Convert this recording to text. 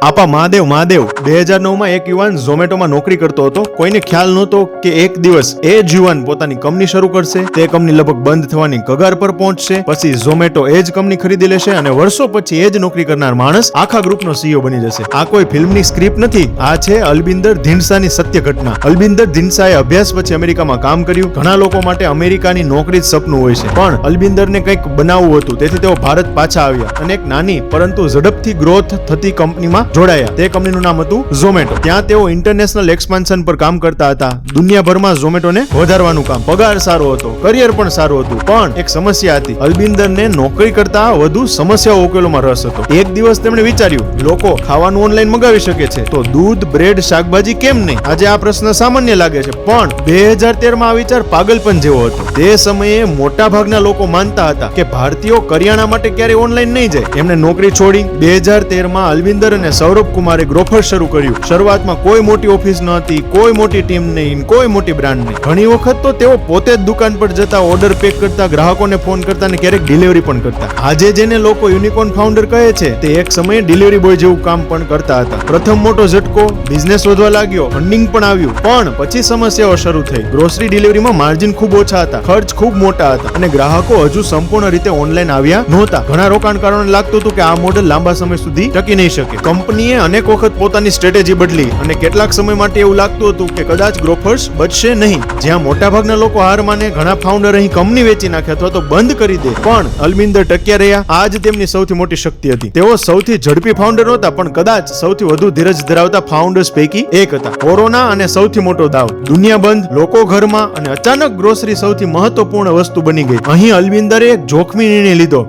આપા મહાદેવ 2009માં એક યુવાન ઝોમેટોમાં નોકરી કરતો હતો. કોઈને ખ્યાલ નહોતો કે એક દિવસ એ જ યુવાન પોતાની કંપની શરૂ કરશે. તે કંપની લગભગ બંધ થવાની કગાર પર પહોંચશે. પછી ઝોમેટો એ જ કંપની ખરીદી લેશે અને વર્ષો પછી એ જ નોકરી કરનાર માણસ આખા ગ્રુપનો સીઈઓ બની જશે. આ કોઈ ફિલ્મની સ્ક્રિપ્ટ નથી. આ છે અલબિંદર ધીંડસાની સત્ય ઘટના. અલબિંદર ધીંડસાએ અભ્યાસ પછી અમેરિકામાં કામ કર્યું. ઘણા લોકો માટે અમેરિકાની નોકરી જ સપનું હોય છે, પણ અલબિંદરને કંઈક બનાવવું હતું, તેથી તેઓ ભારત પાછા આવ્યા અને એક નાની પરંતુ ઝડપથી ગ્રોથ થતી કંપનીમાં જોડાયા. તે કંપનીનું નામ હતું ઝોમેટો. ત્યાં તેઓ ઇન્ટરનેશનલ એક્સપાન્શન પર કામ કરતા હતા. દુનિયાભરમાં ઝોમેટોને વધારવાનું કામ. પગાર સારો હતો, કરિયર પણ સારું હતું, પણ એક સમસ્યા હતી. અલબિંદરને નોકરી કરતા વધુ સમસ્યાઓ ઉકેલવામાં રસ હતો. એક દિવસ તેમણે વિચાર્યું, લોકો ખાવાનું ઓનલાઈન મંગાવી શકે છે, તો દૂધ, બ્રેડ, શાકભાજી કેમ નહીં? આજે આ પ્રશ્ન સામાન્ય લાગે છે, પણ 2013માં આ વિચાર પાગલપન જેવો હતો. તે સમયે મોટા ભાગના લોકો માનતા હતા કે ભારતીયો કરિયાણા માટે ક્યારેય ઓનલાઈન નહીં જાય. એમણે નોકરી છોડી 2013માં અલબિંદર અને સૌરભ કુમારે ગ્રોફર શરૂ કર્યું. શરૂઆતમાં કોઈ મોટી ઓફિસ ન હતી, કોઈ મોટી ટીમ નહીં, કોઈ મોટી બ્રાન્ડ નહીં. ઘણી વખત તો તેઓ પોતે જ દુકાન પર જતા, ઓર્ડર પેક કરતા, ગ્રાહકોને ફોન કરતા અને ક્યારેક ડિલિવરી પણ કરતા. આજે જેને લોકો યુનિકોર્ન ફાઉન્ડર કહે છે, તે એક સમયે ડિલિવરી બોય જેવું કામ પણ કરતા હતા. પ્રથમ મોટો ઝટકો, બિઝનેસ વધવા લાગ્યો, ફંડિંગ પણ આવ્યું, પણ પછી સમસ્યાઓ શરૂ થઈ. ગ્રોસરી ડિલિવરીમાં માર્જિન ખૂબ ઓછા હતા, ખર્ચ ખૂબ મોટા હતા અને ગ્રાહકો હજુ સંપૂર્ણ રીતે ઓનલાઈન આવ્યા નહોતા. ઘણા રોકાણકારોને લાગતું હતું કે આ મોડેલ લાંબા સમય સુધી ટકી નહીં શકે. કંપનીએ અનેક વખત પોતાની સ્ટ્રેટેજી બદલી અને કેટલાક સમય માટે એવું લાગતું હતું કે કદાચ ગ્રોફર્સ બચશે નહીં. જ્યાં મોટાભાગના લોકો હાર માને, ઘણા ફાઉન્ડર અહીં કંપની વેચી નાખે અથવા તો બંધ કરી દે, પણ અલબિંદર ટક્યા રહ્યા. આ જ તેમની સૌથી મોટી શક્તિ હતી. તેઓ સૌથી ઝડપી ફાઉન્ડર નહોતા, પણ કદાચ સૌથી વધુ ધીરજ ધરાવતા ફાઉન્ડર્સ પૈકી એક હતા. કોરોના અને સૌથી મોટો દાવ, દુનિયા બંધ, લોકો ઘરમાં અને અચાનક ગ્રોસરી સૌથી મહત્વપૂર્ણ વસ્તુ બની ગઈ. અહીં અલબિંદરે એક જોખમી નિર્ણય લીધો.